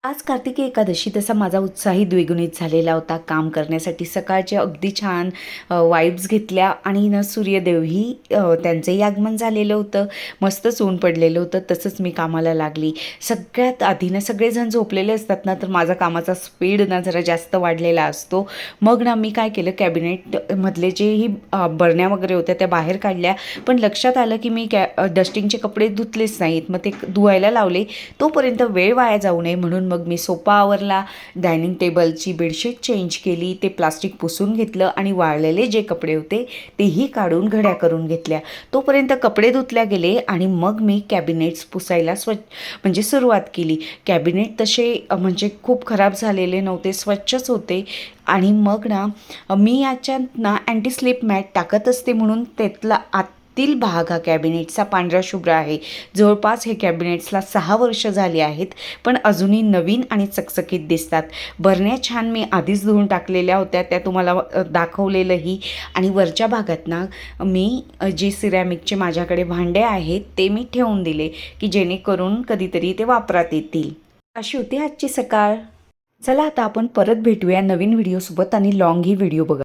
आज कार्तिकी एकादशी तसा माझा उत्साही द्विगुणित झालेला होता काम करण्यासाठी. सकाळचे अगदी छान वाइब्स घेतल्या आणि ना सूर्यदेवही त्यांचंही आगमन झालेलं होतं. मस्तच ऊन पडलेलं होतं. तसंच मी कामाला लागली. सगळ्यात आधी ना सगळेजण झोपलेले असतात ना, तर माझा कामाचा स्पीड ना जरा जास्त वाढलेला असतो. मग ना मी काय केलं, कॅबिनेटमधले जेही बरण्या वगैरे होत्या त्या बाहेर काढल्या. पण लक्षात आलं की मी डस्टिंगचे कपडे धुतलेच नाहीत. मग ते धुवायला लावले. तोपर्यंत वेळ वाया जाऊ नये म्हणून मग मी सोफा आवरला, डायनिंग टेबलची बेडशीट चेंज केली, ते प्लास्टिक पुसून घेतलं आणि वाळलेले जे कपडे होते तेही काढून घड्या करून घेतल्या. तोपर्यंत कपडे धुतल्या गेले आणि मग मी कॅबिनेट्स पुसायला म्हणजे सुरुवात केली. कॅबिनेट तसे म्हणजे खूप खराब झालेले नव्हते, स्वच्छच होते. आणि मग ना मी याच्यात ना अँटी स्लिप मॅट टाकत असते म्हणून त्यातला आतील भाग हा कॅबिनेटचा पांढरा शुभ्र आहे. जवळपास हे कॅबिनेट्सला 6 वर्ष झाली आहेत, पण अजूनही नवीन आणि चकचकीत दिसतात. बरण्या छान मी आधीच धुवून टाकलेल्या होत्या, त्या तुम्हाला दाखवलेलंही. आणि वरच्या भागात ना मी जे सिरॅमिकचे माझ्याकडे भांडे आहेत ते मी ठेवून दिले की जेणेकरून कधीतरी ते वापरात येतील. अशी होती आजची सकाळ. चला आता आपण परत भेटूया नवीन व्हिडिओसोबत आणि लॉंग ही व्हिडिओ बघा.